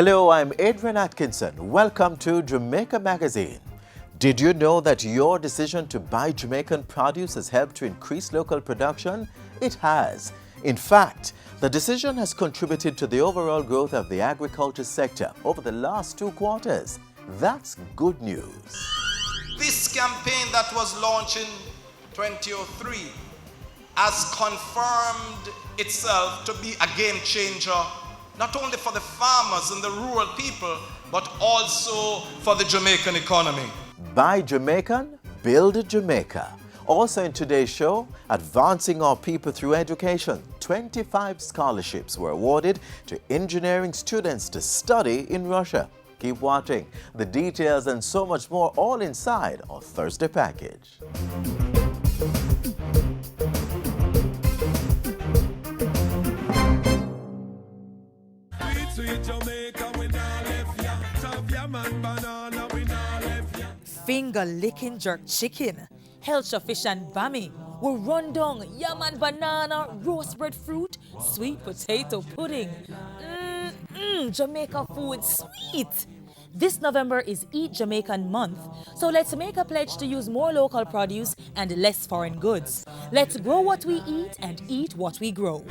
Hello, I'm Adrian Atkinson. Welcome to Jamaica Magazine. Did you know that your decision to buy Jamaican produce has helped to increase local production? It has. In fact, the decision has contributed to the overall growth of the agriculture sector over the last 2 quarters. That's good news. This campaign that was launched in 2003 has confirmed itself to be a game changer, not only for the farmers and the rural people, but also for the Jamaican economy. Buy Jamaican, build Jamaica. Also in today's show, advancing our people through education. 25 scholarships were awarded to engineering students to study in Russia. Keep watching. The details and so much more all inside our Thursday package. Finger-licking jerk chicken, Helcher fish and bami, we run down yam and banana, roast breadfruit, sweet potato pudding. Jamaica Foods Sweet. This November is Eat Jamaican Month, so let's make a pledge to use more local produce and less foreign goods. Let's grow what we eat and eat what we grow.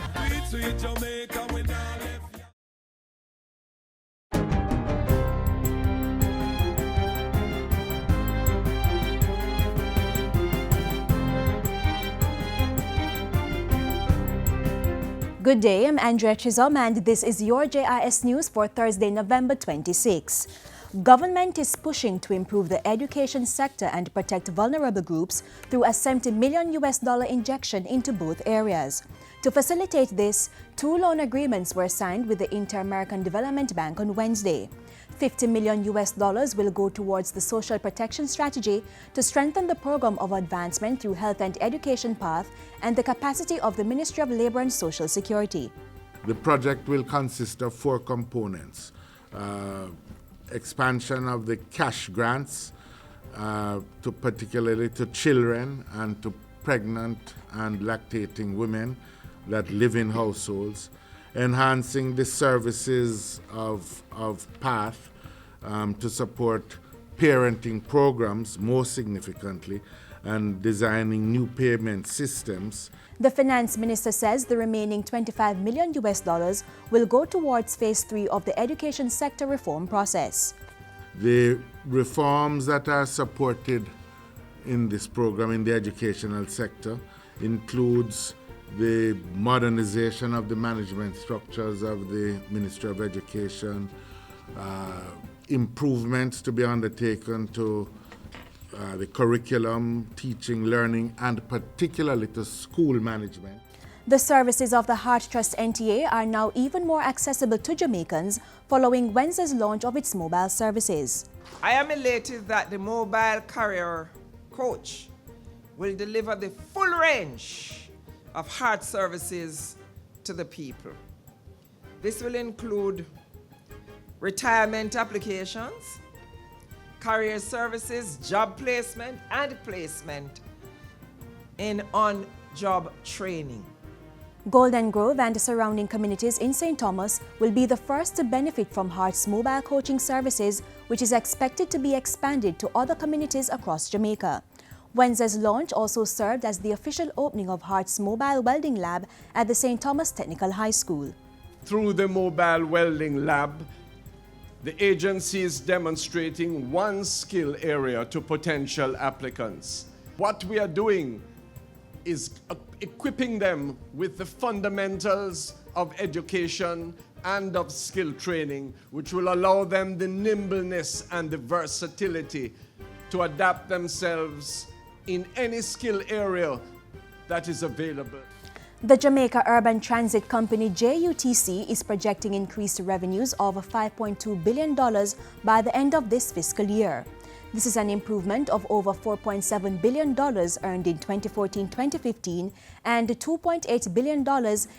Good day, I'm Andrea Chizom and this is your JIS News for Thursday, November 26. Government is pushing to improve the education sector and protect vulnerable groups through a $70 million injection into both areas. To facilitate this, 2 loan agreements were signed with the Inter-American Development Bank on Wednesday. $50 million will go towards the social protection strategy to strengthen the program of advancement through health and education path and the capacity of the Ministry of Labor and Social Security. The project will consist of 4 components. Expansion of the cash grants, particularly to children and to pregnant and lactating women that live in households. Enhancing the services of PATH to support parenting programs more significantly and designing new payment systems. The finance minister says the remaining $25 million will go towards phase 3 of the education sector reform process. The reforms that are supported in this program in the educational sector includes the modernization of the management structures of the Ministry of Education, improvements to be undertaken to the curriculum, teaching, learning, and particularly to school management. The services of the Heart Trust NTA are now even more accessible to Jamaicans following Wednesday's launch of its mobile services. I am elated that the mobile carrier coach will deliver the full range of heart services to the people. This will include retirement applications, career services, job placement, and placement in on-job training. Golden Grove and the surrounding communities in St. Thomas will be the first to benefit from Heart's mobile coaching services, which is expected to be expanded to other communities across Jamaica. Wednesday's launch also served as the official opening of Heart's mobile welding lab at the St. Thomas Technical High School. Through the mobile welding lab, the agency is demonstrating one skill area to potential applicants. What we are doing is equipping them with the fundamentals of education and of skill training, which will allow them the nimbleness and the versatility to adapt themselves in any skill area that is available. The Jamaica Urban Transit Company JUTC is projecting increased revenues of $5.2 billion by the end of this fiscal year. This is an improvement of over $4.7 billion earned in 2014-2015 and $2.8 billion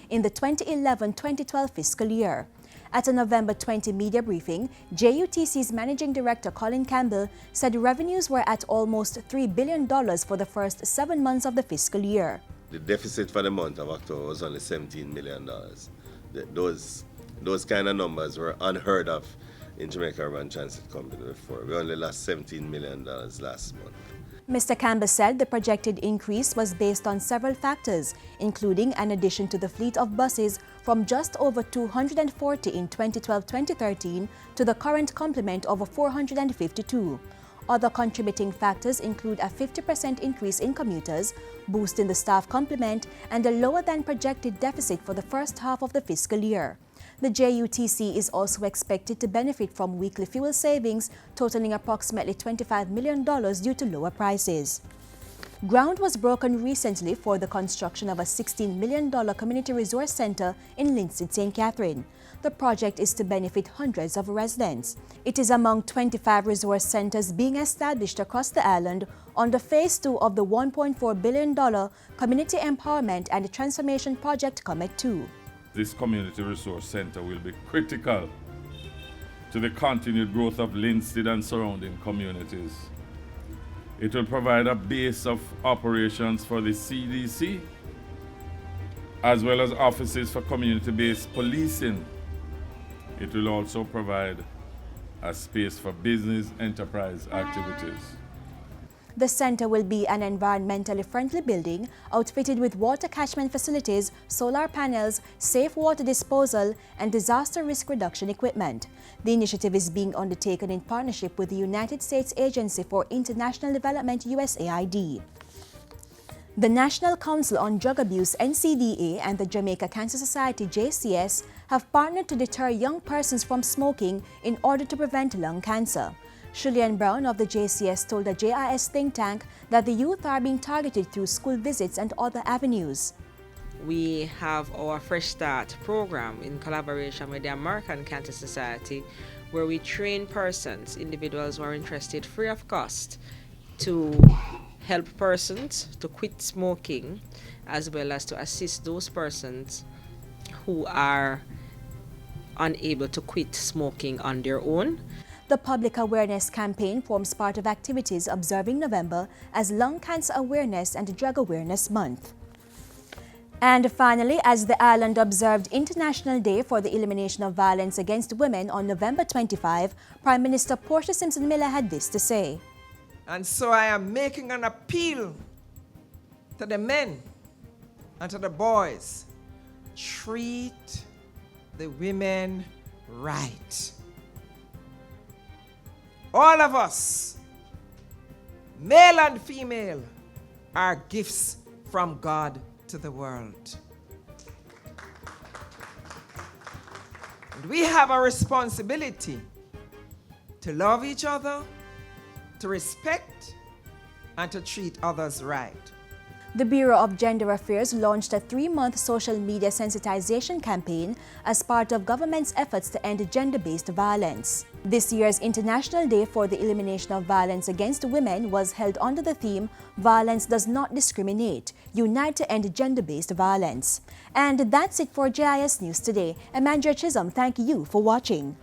in the 2011-2012 fiscal year. At a November 20 media briefing, JUTC's Managing Director Colin Campbell said revenues were at almost $3 billion for the first 7 months of the fiscal year. The deficit for the month of October was only $17 million. Those Those kind of numbers were unheard of in Jamaica Urban Transit Company before. We only lost $17 million last month. Mr. Campbell said the projected increase was based on several factors, including an addition to the fleet of buses from just over 240 in 2012-2013 to the current complement of 452. Other contributing factors include a 50% increase in commuters, boost in the staff complement, and a lower than projected deficit for the first half of the fiscal year. The JUTC is also expected to benefit from weekly fuel savings totaling approximately $25 million due to lower prices. Ground was broken recently for the construction of a $16 million community resource center in Linstead, St. Catherine. The project is to benefit hundreds of residents. It is among 25 resource centers being established across the island under Phase 2 of the $1.4 billion Community Empowerment and Transformation Project Comet 2. This community resource center will be critical to the continued growth of Linstead and surrounding communities. It will provide a base of operations for the CDC, as well as offices for community-based policing. It will also provide a space for business enterprise activities. The center will be an environmentally friendly building outfitted with water catchment facilities, solar panels, safe water disposal, and disaster risk reduction equipment. The initiative is being undertaken in partnership with the United States Agency for International Development, USAID. The National Council on Drug Abuse, NCDA, and the Jamaica Cancer Society, JCS, have partnered to deter young persons from smoking in order to prevent lung cancer. Shirley Brown of the JCS told the JIS think tank that the youth are being targeted through school visits and other avenues. We have our Fresh Start program in collaboration with the American Cancer Society, where we train persons, individuals who are interested free of cost, to help persons to quit smoking, as well as to assist those persons who are unable to quit smoking on their own. The public awareness campaign forms part of activities observing November as Lung Cancer Awareness and Drug Awareness Month. And finally, as the island observed International Day for the Elimination of Violence Against Women on November 25, Prime Minister Portia Simpson-Miller had this to say. And so I am making an appeal to the men and to the boys. Treat the women right. All of us, male and female, are gifts from God to the world. And we have a responsibility to love each other, to respect, and to treat others right. The Bureau of Gender Affairs launched a 3-month social media sensitization campaign as part of government's efforts to end gender-based violence. This year's International Day for the Elimination of Violence Against Women was held under the theme, Violence Does Not Discriminate, Unite to End Gender-Based Violence. And that's it for JIS News today. I'm Andrea Chisholm. Thank you for watching.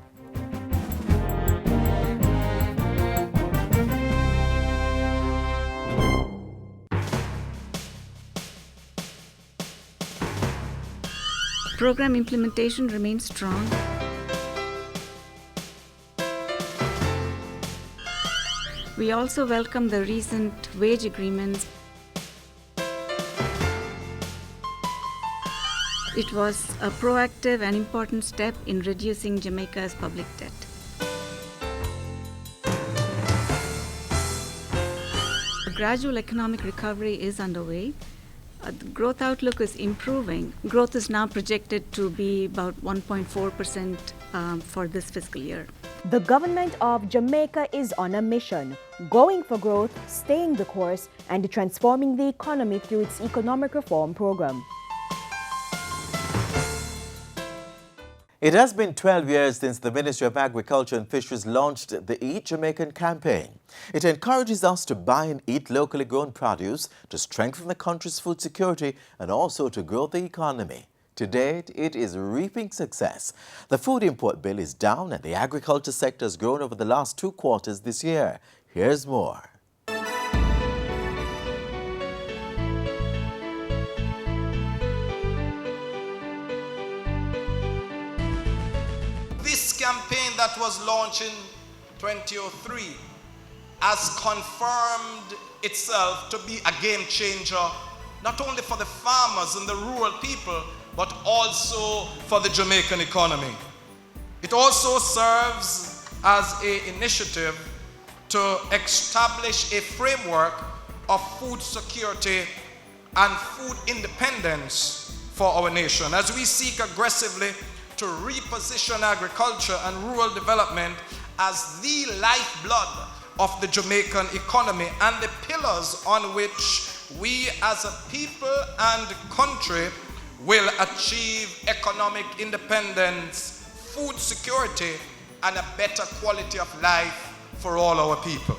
Program implementation remains strong. We also welcome the recent wage agreements. It was a proactive and important step in reducing Jamaica's public debt. A gradual economic recovery is underway. The growth outlook is improving. Growth is now projected to be about 1.4% for this fiscal year. The government of Jamaica is on a mission, going for growth, staying the course, and transforming the economy through its economic reform program. It has been 12 years since the Ministry of Agriculture and Fisheries launched the Eat Jamaican Campaign. It encourages us to buy and eat locally grown produce to strengthen the country's food security and also to grow the economy. To date, it is reaping success. The food import bill is down and the agriculture sector has grown over the last 2 quarters this year. Here's more. that was launched in 2003 has confirmed itself to be a game changer, not only for the farmers and the rural people, but also for the Jamaican economy. It also serves as an initiative to establish a framework of food security and food independence for our nation, as we seek aggressively to reposition agriculture and rural development as the lifeblood of the Jamaican economy and the pillars on which we as a people and country will achieve economic independence, food security, and a better quality of life for all our people.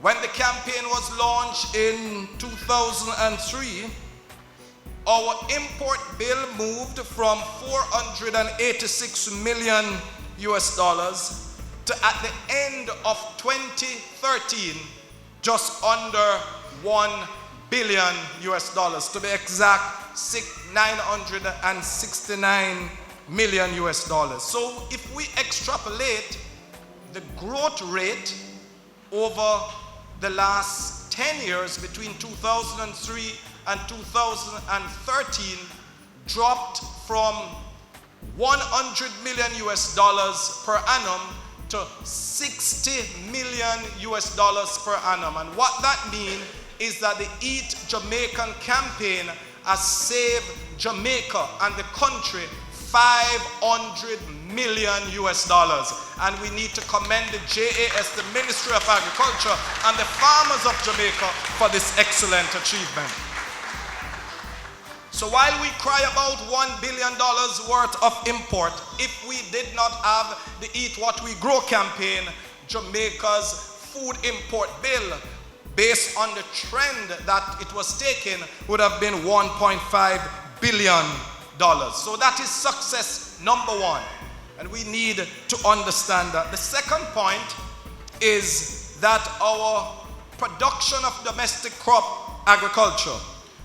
When the campaign was launched in 2003, our import bill moved from 486 million US dollars to, at the end of 2013, just under 1 billion US dollars. To be exact, 969 million US dollars. So if we extrapolate the growth rate over the last 10 years between 2003 and 2013, dropped from 100 million US dollars per annum to 60 million US dollars per annum. And what that means is that the Eat Jamaican campaign has saved Jamaica and the country 500 million US dollars. And we need to commend the JAS, the Ministry of Agriculture, and the farmers of Jamaica for this excellent achievement. So while we cry about $1 billion worth of import, if we did not have the Eat What We Grow campaign, Jamaica's food import bill, based on the trend that it was taking, would have been $1.5 billion. So that is success number one. And we need to understand that. The second point is that our production of domestic crop agriculture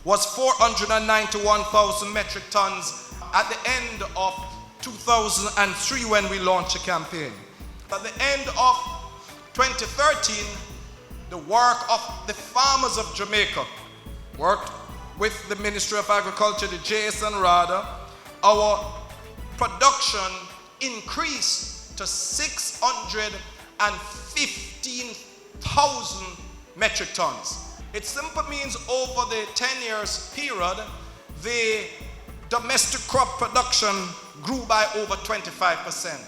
was 491,000 metric tons at the end of 2003 when we launched the campaign. At the end of 2013, the work of the farmers of Jamaica worked with the Ministry of Agriculture, the JS and RADA. Our production increased to 615,000 metric tons. It simply means over the 10 years period, the domestic crop production grew by over 25%.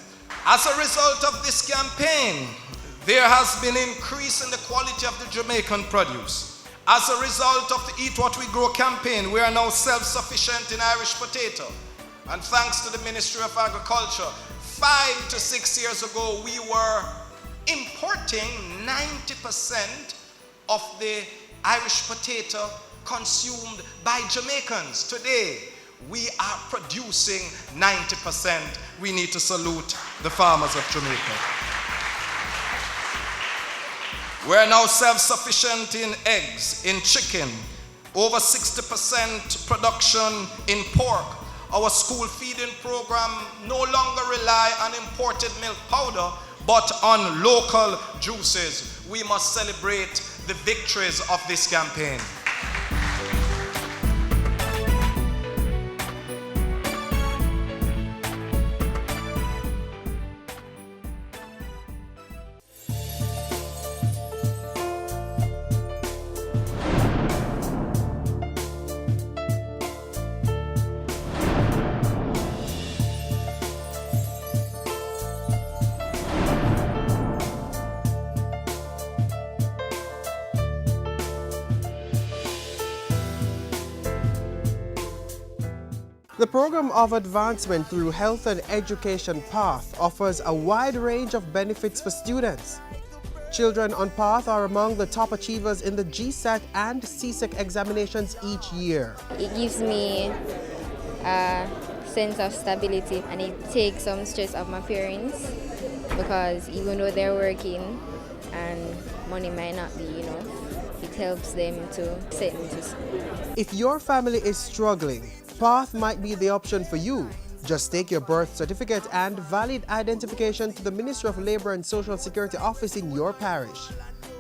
As a result of this campaign, there has been an increase in the quality of the Jamaican produce. As a result of the Eat What We Grow campaign, we are now self-sufficient in Irish potato. And thanks to the Ministry of Agriculture, 5 to 6 years ago, we were importing 90% of the Irish potato consumed by Jamaicans. Today, we are producing 90%. We need to salute the farmers of Jamaica. We are now self-sufficient in eggs, in chicken, over 60% production in pork. Our school feeding program no longer rely on imported milk powder, but on local juices. We must celebrate the victories of this campaign. The Program of Advancement through Health and Education PATH offers a wide range of benefits for students. Children on PATH are among the top achievers in the GSAT and CSEC examinations each year. It gives me a sense of stability and it takes some stress off my parents because even though they're working and money might not be enough, it helps them to send me to school. If your family is struggling, PATH might be the option for you Just take your birth certificate and valid identification to the Ministry of Labor and Social Security office in your parish.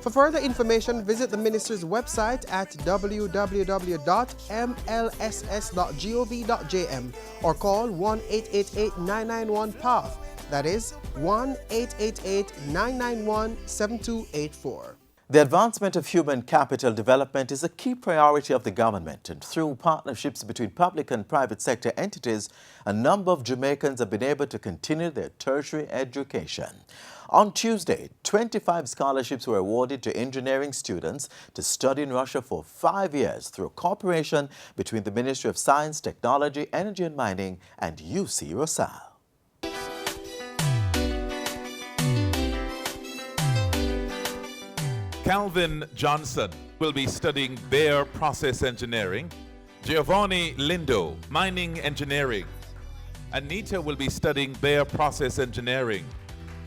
For further information, visit the Minister's website at www.mlss.gov.jm or call 1-888-991-PATH. That is 1-888-991-7284. The advancement of human capital development is a key priority of the government, and through partnerships between public and private sector entities, a number of Jamaicans have been able to continue their tertiary education. On Tuesday, 25 scholarships were awarded to engineering students to study in Russia for 5 years through cooperation between the Ministry of Science, Technology, Energy and Mining and UC Rosal. Calvin Johnson will be studying Bear Process Engineering. Giovanni Lindo, Mining Engineering. Anita will be studying Bear Process Engineering.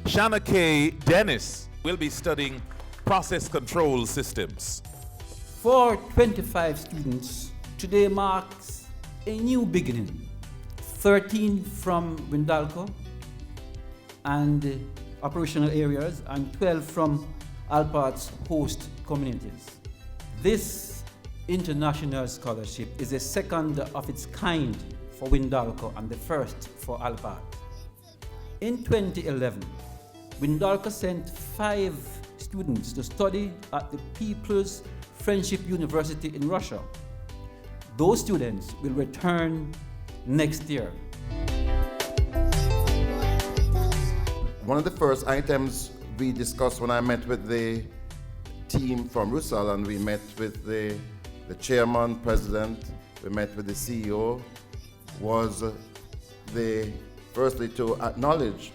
Shanna K. Dennis will be studying Process Control Systems. For 25 students, today marks a new beginning. 13 from Windalco and operational areas, and 12 from Alpart's host communities. This international scholarship is the second of its kind for Windalco and the first for Alpart. In 2011, Windalco sent 5 students to study at the People's Friendship University in Russia. Those students will return next year. One of the first items we discussed when I met with the team from Rusal, and we met with the chairman, president, we met with the CEO, was firstly to acknowledge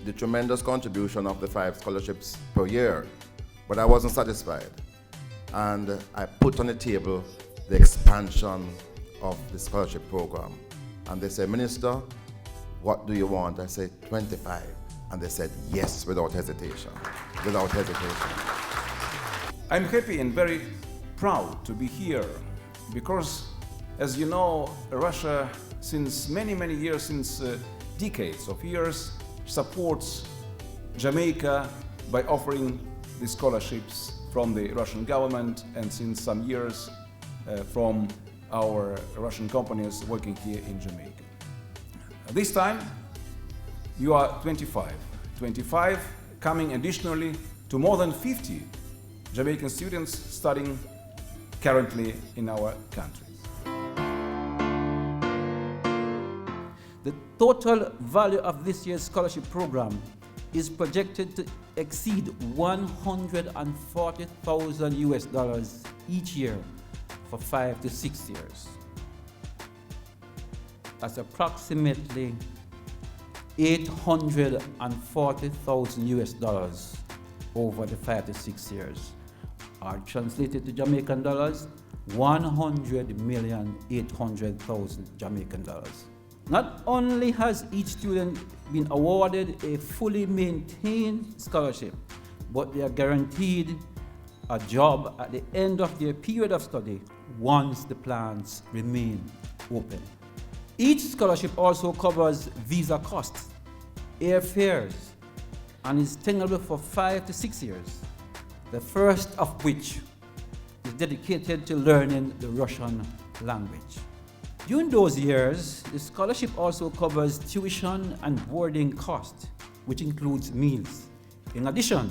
the tremendous contribution of the 5 scholarships per year, but I wasn't satisfied. And I put on the table the expansion of the scholarship program. And they said, Minister, what do you want? I said, 25. And they said yes without hesitation, without hesitation. I'm happy and very proud to be here because, as you know, Russia since many years, since decades of years, supports Jamaica by offering the scholarships from the Russian government, and since some years from our Russian companies working here in Jamaica. This time, you are 25 coming additionally to more than 50 Jamaican students studying currently in our country. The total value of this year's scholarship program is projected to exceed $140,000 US each year for 5 to 6 years. That's approximately $840,000 US over the 5 to 6 years. Or translated to Jamaican dollars, 100,800,000 Jamaican dollars. Not only has each student been awarded a fully maintained scholarship, but they are guaranteed a job at the end of their period of study once the plants remain open. Each scholarship also covers visa costs, airfares, and is tenable for 5 to 6 years, the first of which is dedicated to learning the Russian language. During those years, the scholarship also covers tuition and boarding costs, which includes meals. In addition,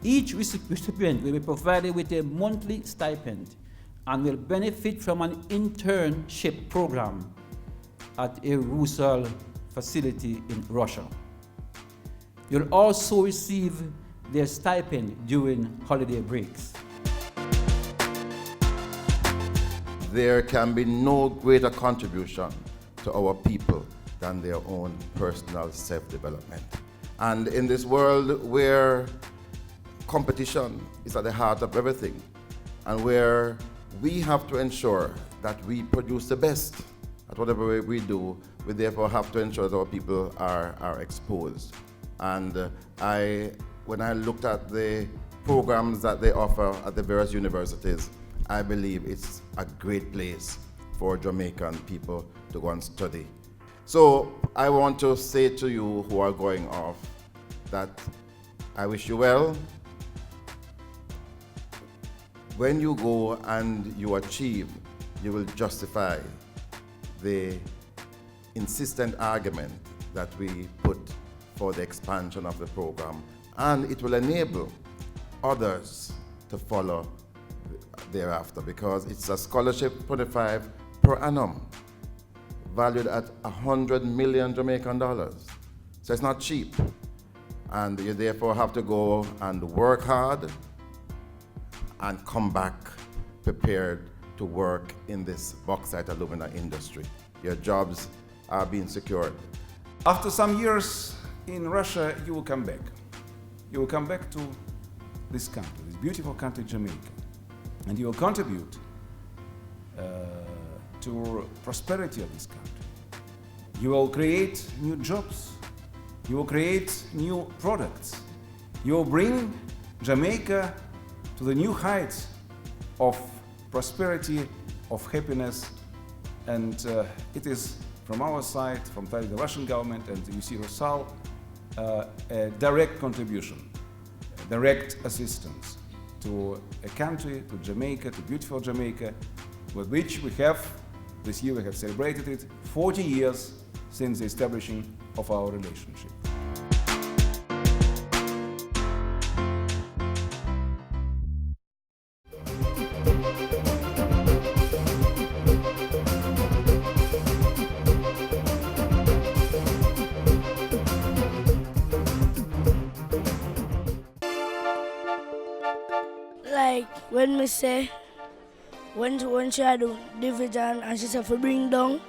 each recipient will be provided with a monthly stipend and will benefit from an internship program at a Rusal facility in Russia. You'll also receive their stipend during holiday breaks. There can be no greater contribution to our people than their own personal self-development. And in this world where competition is at the heart of everything, and where we have to ensure that we produce the best at whatever we do, we therefore have to ensure that our people are exposed. And when I looked at the programs that they offer at the various universities, I believe it's a great place for Jamaican people to go and study. So I want to say to you who are going off that I wish you well. When you go and you achieve, you will justify the insistent argument that we put for the expansion of the program, and it will enable others to follow thereafter, because it's a scholarship 25 per annum, valued at 100 million Jamaican dollars. So it's not cheap. And you therefore have to go and work hard and come back prepared to work in this bauxite alumina industry. Your jobs are being secured. After some years in Russia, you will come back. You will come back to this country, this beautiful country, Jamaica, and you will contribute to prosperity of this country. You will create new jobs. You will create new products. You will bring Jamaica to the new heights of prosperity, of happiness, and it is from our side, from the Russian government and the UC Rosal, a direct contribution, direct assistance to a country, to Jamaica, to beautiful Jamaica, with which we have, this year we have celebrated it, 40 years since the establishing of our relationship. Like when me say, when she had do division and she said for bring down,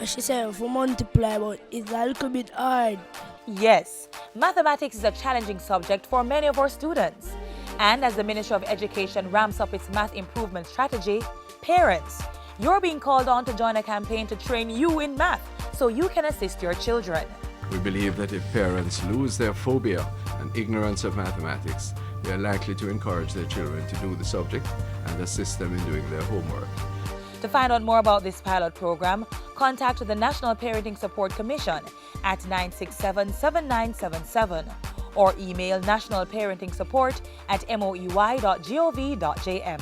she said for multiply, but it's a little bit hard. Yes, mathematics is a challenging subject for many of our students. And as the Ministry of Education ramps up its math improvement strategy, parents, you're being called on to join a campaign to train you in math so you can assist your children. We believe that if parents lose their phobia and ignorance of mathematics, they are likely to encourage their children to do the subject and assist them in doing their homework. To find out more about this pilot program, contact the National Parenting Support Commission at 967-7977 or email nationalparentingsupport@moey.gov.jm.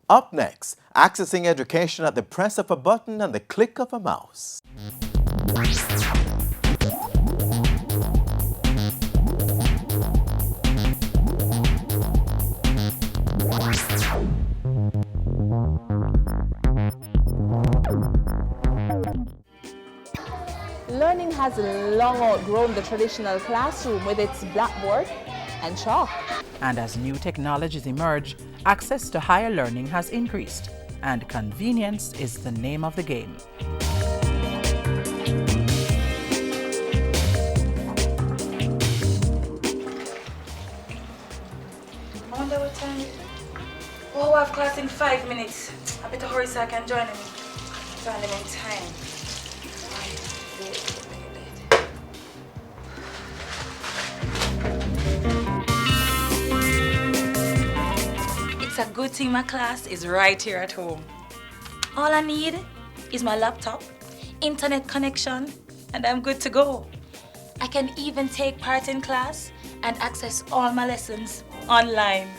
Up next, accessing education at the press of a button and the click of a mouse. Learning has long outgrown the traditional classroom with its blackboard and chalk. And as new technologies emerge, access to higher learning has increased, and convenience is the name of the game. I wonder what time. Oh, I have class in 5 minutes. I better hurry so I can join them in time. It's a good thing my class is right here at home. All I need is my laptop, internet connection, and I'm good to go. I can even take part in class and access all my lessons online.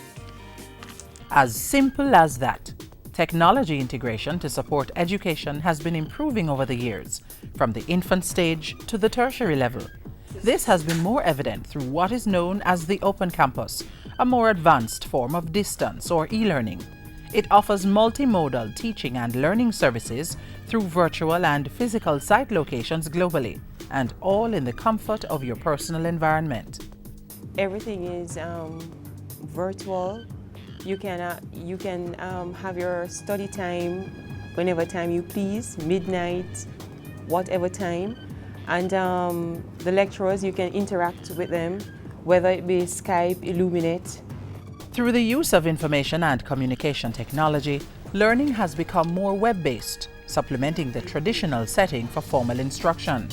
As simple as that. Technology integration to support education has been improving over the years, from the infant stage to the tertiary level. This has been more evident through what is known as the Open Campus, a more advanced form of distance or e-learning. It offers multimodal teaching and learning services through virtual and physical site locations globally, and all in the comfort of your personal environment. Everything is virtual. You can have your study time whenever time you please, midnight, whatever time. And the lecturers, you can interact with them, whether it be Skype, Illuminate. Through the use of information and communication technology, learning has become more web-based, supplementing the traditional setting for formal instruction.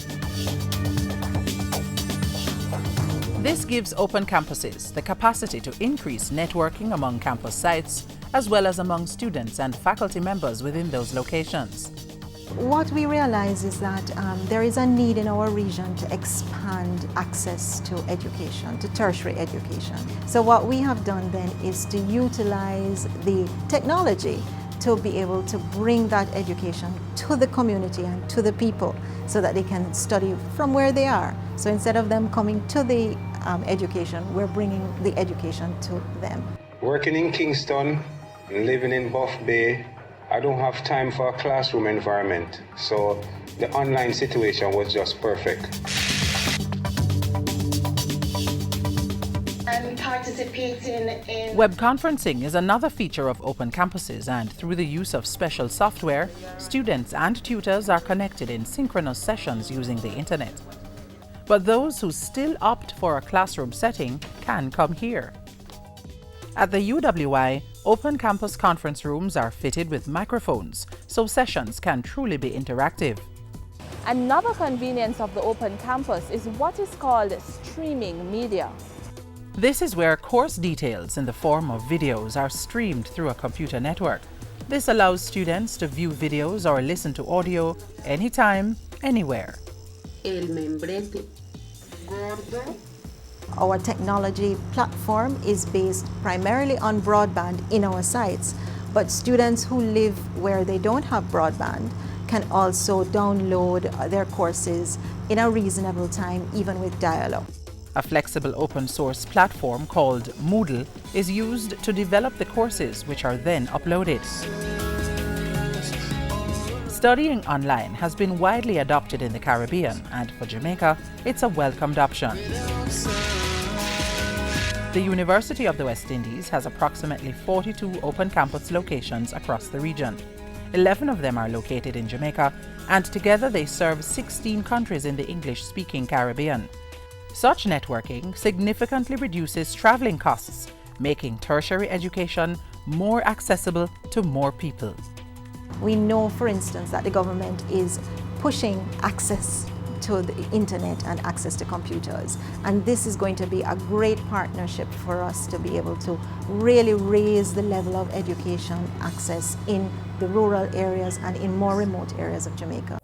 This gives open campuses the capacity to increase networking among campus sites, as well as among students and faculty members within those locations. What we realize is that there is a need in our region to expand access to education, to tertiary education. So what we have done then is to utilize the technology to be able to bring that education to the community and to the people so that they can study from where they are. So instead of them coming to the education, we're bringing the education to them. Working in Kingston, living in Buff Bay, I don't have time for a classroom environment, so the online situation was just perfect. I'm participating in... Web conferencing is another feature of open campuses, and through the use of special software, students and tutors are connected in synchronous sessions using the internet. But those who still opt for a classroom setting can come here. At the UWI, open campus conference rooms are fitted with microphones, so sessions can truly be interactive. Another convenience of the open campus is what is called streaming media. This is where course details in the form of videos are streamed through a computer network. This allows students to view videos or listen to audio anytime, anywhere. El membrete gordo. Our technology platform is based primarily on broadband in our sites, but students who live where they don't have broadband can also download their courses in a reasonable time, even with dial-up. A flexible open source platform called Moodle is used to develop the courses, which are then uploaded. Studying online has been widely adopted in the Caribbean, and for Jamaica, it's a welcomed option. The University of the West Indies has approximately 42 open campus locations across the region. 11 of them are located in Jamaica, and together they serve 16 countries in the English-speaking Caribbean. Such networking significantly reduces traveling costs, making tertiary education more accessible to more people. We know, for instance, that the government is pushing access to the internet and access to computers. And this is going to be a great partnership for us to be able to really raise the level of education access in the rural areas and in more remote areas of Jamaica.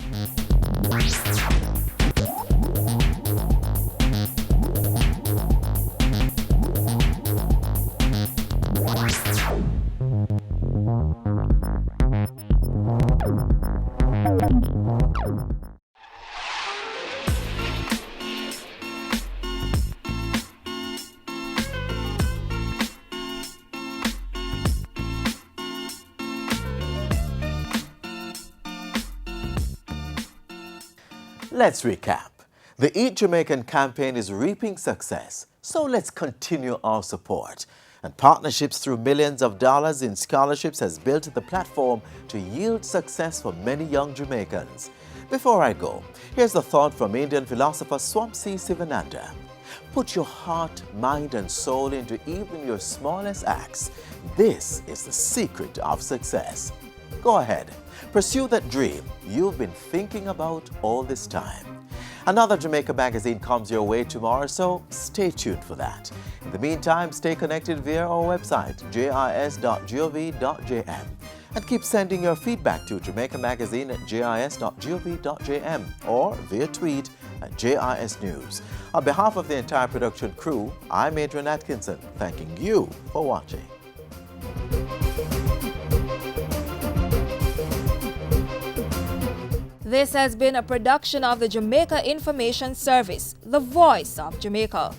Let's recap. The Eat Jamaican campaign is reaping success, so let's continue our support. And partnerships through millions of dollars in scholarships has built the platform to yield success for many young Jamaicans. Before I go, here's a thought from Indian philosopher Swamsi Sivananda. Put your heart, mind and soul into even your smallest acts. This is the secret of success. Go ahead, pursue that dream you've been thinking about all this time. Another Jamaica magazine comes your way tomorrow, so stay tuned for that. In the meantime, stay connected via our website, jis.gov.jm. And keep sending your feedback to jamaicamagazine@jis.gov.jm or via tweet at JIS News. On behalf of the entire production crew, I'm Adrian Atkinson, thanking you for watching. This has been a production of the Jamaica Information Service, the voice of Jamaica.